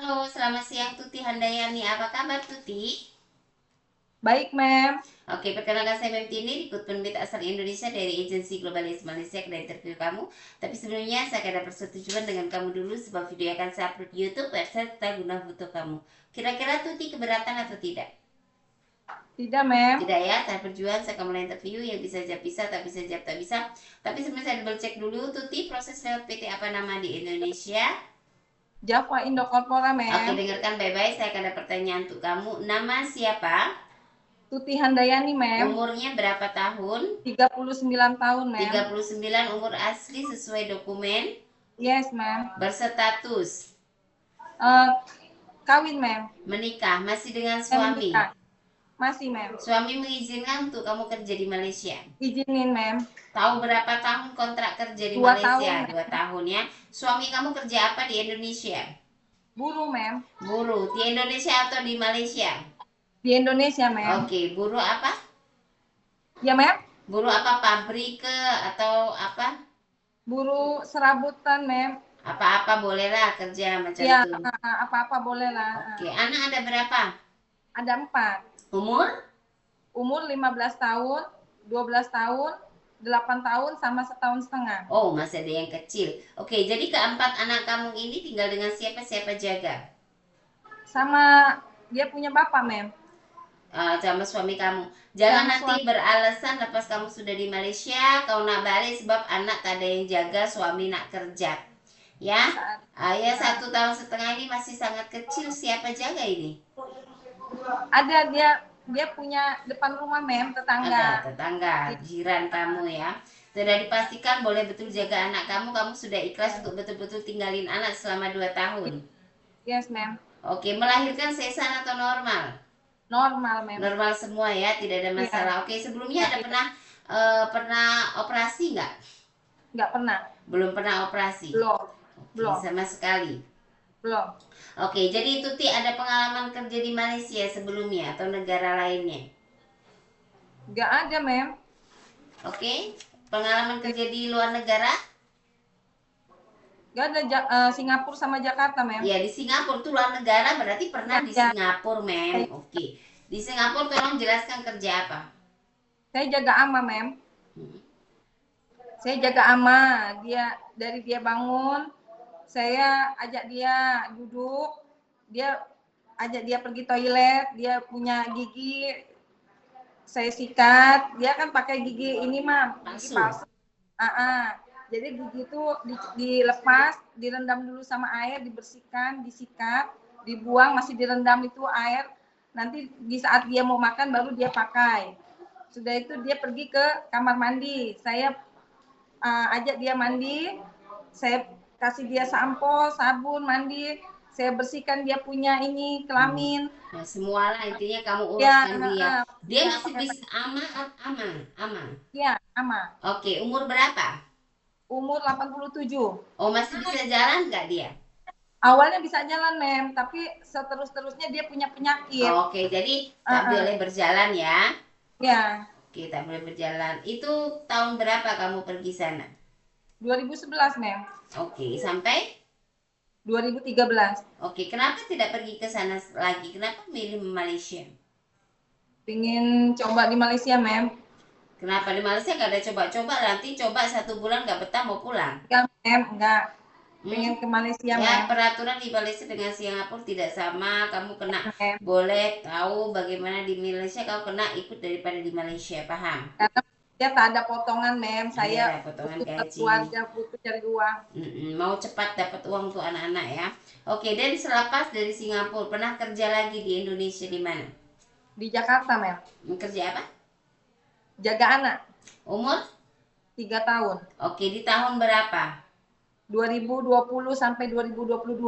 Halo, selamat siang Tuti Handayani. Apa kabar Tuti? Baik, Mem. Oke, perkenalkan saya Mem Tini, Recruit Penerbit asal Indonesia dari agensi Globalis Malaysia ke interview kamu. Tapi sebelumnya saya akan ada persetujuan dengan kamu dulu sebab video akan saya upload di YouTube website serta guna foto kamu. Kira-kira Tuti keberatan atau tidak? Tidak, Mem. Tidak ya, saya berjuang, saya akan mulai interview yang bisa jawab bisa, tak bisa jawab tak bisa. Tapi sebelumnya saya double check dulu, Tuti proses lewat PT apa nama di Indonesia? Java Indo Corpora, Oke, Mem. dengarkan baik-baik, saya akan ada pertanyaan untuk kamu. Nama siapa? Tuti Handayani, Mem. Umurnya berapa tahun? 39 tahun, Mem. 39. Umur asli sesuai dokumen. Yes, Mem. Berstatus Eh, kawin, Mem. menikah, masih dengan Saya suami. menikah. Masih, Mem. Suami mengizinkan untuk kamu kerja di Malaysia. Izinin, Mem. Tahu berapa tahun kontrak kerja di 2 tahun, Malaysia? Mem. 2 tahun ya. Suami kamu kerja apa di Indonesia? Buruh, Mem. Buruh di Indonesia atau di Malaysia? Di Indonesia, Mem. Oke, buruh apa? Ya, Mem. Buruh apa, pabrik ke atau apa? Buruh serabutan, Mem. Apa-apa bolehlah kerja macam Ya, tuh. apa-apa boleh lah. Oke, anak ada berapa? Ada 4. Umur? Umur 15 tahun, 12 tahun, 8 tahun, sama setahun setengah. Oh, masih ada yang kecil. Oke, jadi keempat anak kamu ini tinggal dengan siapa jaga? Sama dia punya bapak, Mem. Sama suami kamu. Jangan Sama nanti suami. beralasan lepas kamu sudah di Malaysia, kau nak balik sebab anak tak ada yang jaga, suami nak kerja. Ya, Saat, ya 1 tahun setengah ini masih sangat kecil. Siapa jaga ini? ada dia punya depan rumah, Mem, Ada tetangga. tetangga, jiran kamu ya. Sudah dipastikan boleh betul jaga anak kamu. Kamu sudah ikhlas untuk betul-betul tinggalin anak selama 2 tahun. Yes, Mem. Oke, melahirkan sesar atau normal? Normal, Mem. Normal semua ya, tidak ada Iya. masalah. Oke, sebelumnya Ya, ada pernah operasi nggak? nggak pernah. Belum pernah operasi. Belum. Oke, Belum. sama sekali. Belum. Oke, jadi Tuti ada pengalaman kerja di Malaysia sebelumnya atau negara lainnya? Nggak ada, Mem. Oke, pengalaman kerja di luar negara? Nggak ada. Singapura sama Jakarta, Mem. Ya, di Singapura tuh luar negara berarti pernah Ya, di ya. Singapura, Mem. Saya, Oke. Di Singapura tolong jelaskan kerja apa? saya jaga ama, Mem. Hmm. Saya jaga ama. Dia bangun, saya ajak dia duduk, dia ajak dia pergi toilet, dia punya gigi, saya sikat, dia kan pakai gigi ini mah, gigi Palsu. palsu. Jadi gigi itu dilepas, direndam dulu sama air, dibersihkan, disikat, dibuang, masih direndam itu air. Nanti di saat dia mau makan baru dia pakai. Sudah itu dia pergi ke kamar mandi. Saya ajak dia mandi, saya kasih dia sampo, sabun, mandi, saya bersihkan dia punya ini kelamin. Nah, semua lah intinya kamu Ya, uruskan dia. Dia ya masih pakai bisa aman. ya ama. Oke, umur berapa? Umur 87. Oh, masih bisa jalan nggak dia? Awalnya bisa jalan, Mem, tapi seterus-terusnya dia punya penyakit. Oke, jadi tak Uh, boleh berjalan ya. ya, Oke, tak boleh berjalan. Itu tahun berapa kamu pergi sana? 2011, Mem. Oke, sampai? 2013. Oke, kenapa tidak pergi ke sana lagi? Kenapa milih Malaysia? Pingin coba di Malaysia, Mem. Kenapa di Malaysia nggak ada coba-coba? Nanti coba 1 bulan nggak betah mau pulang. Enggak, Mem, enggak. Hmm? Pengen ke Malaysia, Ya, Mem. peraturan di Malaysia dengan Singapura tidak sama. Kamu kena Mem. boleh tahu bagaimana di Malaysia, kamu kena ikut daripada di Malaysia, paham? Karena dia tak ada potongan, Mem. Iya, Saya ada potongan butuh gaji. keluarga, butuh cari uang. Mau cepat dapat uang untuk anak-anak ya. Oke, dan selepas dari Singapura, pernah kerja lagi di Indonesia di mana? Di Jakarta, Mem. Kerja apa? Jaga anak. Umur? 3 tahun. Oke, di tahun berapa? 2020 sampai 2022.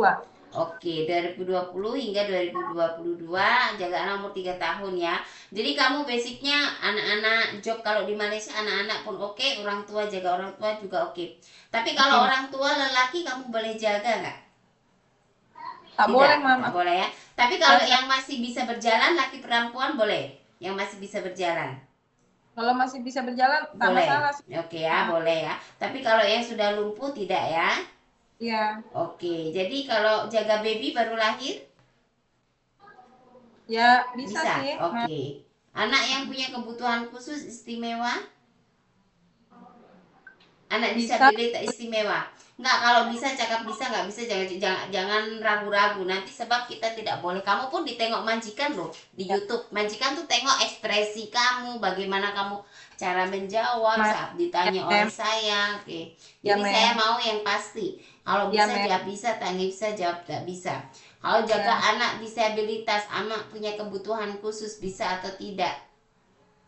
Oke, 2020 hingga 2022, jaga anak umur 3 tahun ya. Jadi kamu basicnya anak-anak job kalau di Malaysia anak-anak pun oke, orang tua jaga orang tua juga oke. Tapi kalau Oke, orang tua lelaki kamu boleh jaga nggak? tak Tidak, boleh, Mam. tak boleh ya. Tapi kalau yang masih bisa berjalan, laki perempuan boleh. Yang masih bisa berjalan. Kalau masih bisa berjalan, tak Boleh. masalah sih. Oke ya, boleh ya. Tapi kalau yang sudah lumpuh tidak ya. Iya. Oke, jadi kalau jaga baby baru lahir Ya bisa bisa. sih, Mem. Oke. Anak yang punya kebutuhan khusus istimewa, anak Bisa. disabilitas istimewa. Enggak, kalau bisa cakap bisa, nggak bisa jangan ragu-ragu nanti, sebab kita tidak boleh. Kamu pun ditengok majikan loh di Ya, YouTube. Majikan tuh tengok ekspresi kamu, bagaimana kamu cara menjawab Mem. saat Ya, ditanya oleh Mem. saya. Oke. Ya, Jadi saya Mem. mau yang pasti. Kalau Ya, bisa Mem. jawab bisa, tak bisa jawab tak bisa. Kalau jaga Ya. anak disabilitas, anak punya kebutuhan khusus, bisa atau tidak?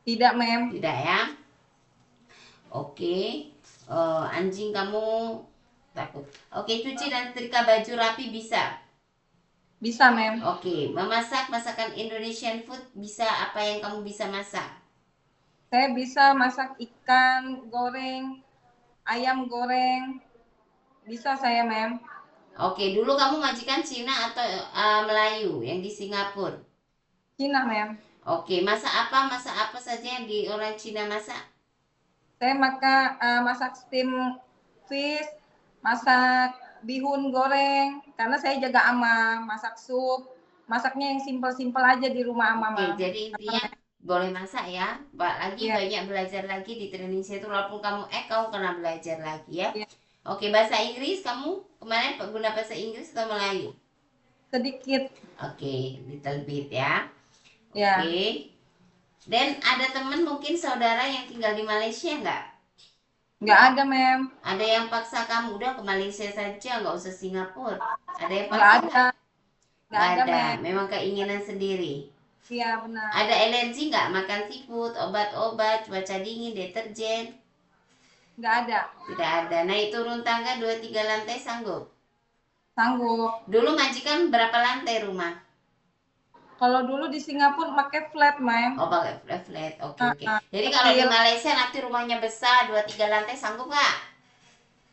Tidak, Mem. Tidak ya. Oke. Anjing kamu takut. Oke, cuci dan setrika baju rapi bisa. Bisa, Mem. Oke, memasak masakan Indonesian food bisa. Apa yang kamu bisa masak? Saya bisa masak ikan goreng, ayam goreng. Bisa saya, Mem. Oke, dulu kamu majikan Cina atau Melayu yang di Singapura? Cina, Mem. Oke, masak apa saja yang di orang Cina masak? Saya masak steam fish, masak bihun goreng, karena saya jaga ama, masak sup, masaknya yang simpel-simpel aja di rumah ama, Oke, Mam. jadi intinya boleh masak ya. Iya, Banyak belajar lagi di training saya itu, walaupun kamu kena belajar lagi ya. iya. Oke, bahasa Inggris kamu kemarin guna bahasa Inggris atau Melayu? Sedikit, Oke, little bit ya. ya. Oke. Dan ada teman mungkin saudara yang tinggal di Malaysia nggak? Nggak ada, Mem. Ada yang paksa kamu udah ke Malaysia saja, nggak usah Singapura? Ada yang Nggak paksa ada, nggak? nggak Nggak ada, ada, Mem. memang keinginan sendiri. Iya, benar. Ada alergi nggak makan seafood, obat-obat, cuaca dingin, deterjen? Nggak ada. Tidak ada. Naik turun tangga 2-3 lantai sanggup? Sanggup. Dulu majikan berapa lantai rumah? Kalau dulu di Singapura pakai flat, Mem. Oh, pakai flat. Oke, oke. Jadi kalau di Kecil. Malaysia nanti rumahnya besar 2-3 lantai sanggup nggak?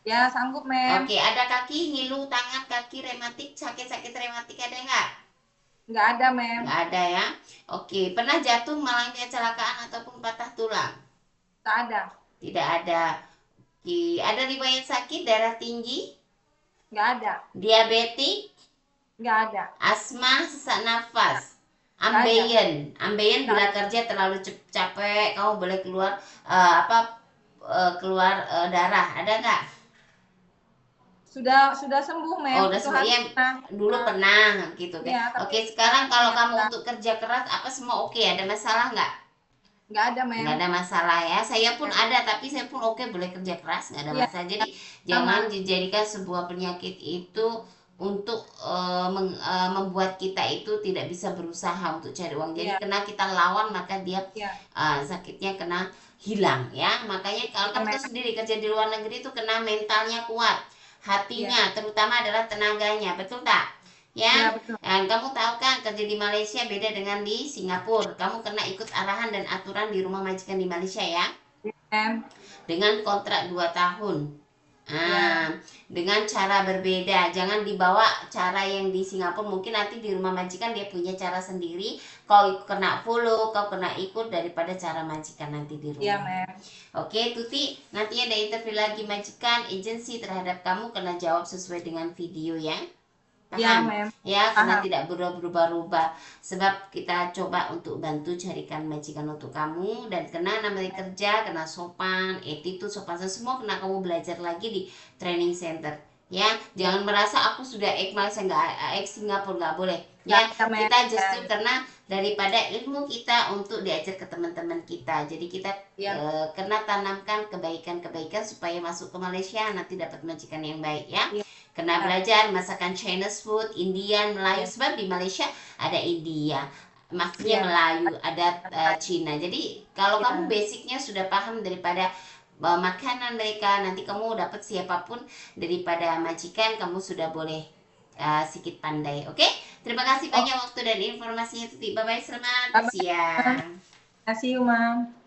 Ya, sanggup, Mem. Oke, ada kaki ngilu, tangan kaki rematik, sakit-sakit rematik ada nggak? Nggak ada, Mem. Nggak ada ya. Oke, pernah jatuh mengalami kecelakaan ataupun patah tulang? Nggak ada. Tidak ada. Oke, ada riwayat sakit darah tinggi, Nggak ada. diabetik, Nggak ada. asma, sesak nafas, Nggak ada. ambeien Nggak bila ada. kerja terlalu capek, kamu boleh keluar darah, ada nggak? Sudah sembuh, Mem. Oh, udah Itu sembuh hari ya, pernah. dulu pernah gitu kan. Iya, tapi Oke, sekarang kalau kamu ternyata untuk kerja keras apa semua oke, ada masalah nggak? nggak ada, Nggak Mem. ada masalah ya, saya pun Ya. ada, tapi saya pun oke, boleh kerja keras, nggak ada Iya, masalah. Jadi sama. jangan dijadikan sebuah penyakit itu untuk membuat kita itu tidak bisa berusaha untuk cari uang. Jadi Iya, kena kita lawan, maka dia iya, sakitnya kena hilang ya. Makanya kalau iya, kamu tahu Mem. sendiri, kerja di luar negeri itu kena mentalnya kuat, Iya, hatinya terutama adalah tenaganya, betul tak iya, ya? betul. Dan kamu tahu kan, kerja di Malaysia beda dengan di Singapura. Kamu kena ikut arahan dan aturan di rumah majikan di Malaysia ya, Iya, Mem. dengan kontrak 2 tahun. Iya, Dengan cara berbeda, jangan dibawa cara yang di Singapura. Mungkin nanti di rumah majikan dia punya cara sendiri, kau kena follow, kau kena ikut daripada cara majikan nanti di iya, rumah. Mem. Oke Tuti, nanti ada interview lagi majikan agensi terhadap kamu, kena jawab sesuai dengan video ya. Iya, Paham? Mem. Ya, karena Paham. tidak berubah-ubah. Sebab kita coba untuk bantu carikan majikan untuk kamu. Dan kena namanya kerja, kena sopan, attitude, sopan, semua kena kamu belajar lagi di training center. Ya, jangan merasa aku sudah Malaysia nggak Singapura, nggak boleh. Nggak Ya, ada, Mem. kita justru Ya, karena daripada ilmu kita untuk diajar ke teman-teman kita. Jadi kita iya, kena tanamkan kebaikan-kebaikan supaya masuk ke Malaysia nanti dapat majikan yang baik ya. iya, Kena belajar masakan Chinese food, Indian, Melayu, iya, sebab di Malaysia ada India, maksudnya iya, Melayu, ada Cina. Jadi kalau iya, kamu basicnya sudah paham daripada makanan mereka, nanti kamu dapat siapapun daripada majikan, kamu sudah boleh sedikit pandai. Oke? Terima kasih Oh, banyak waktu dan informasinya Tuti. Bye bye, selamat bye-bye, Mem. siang. Terima kasih, Mem.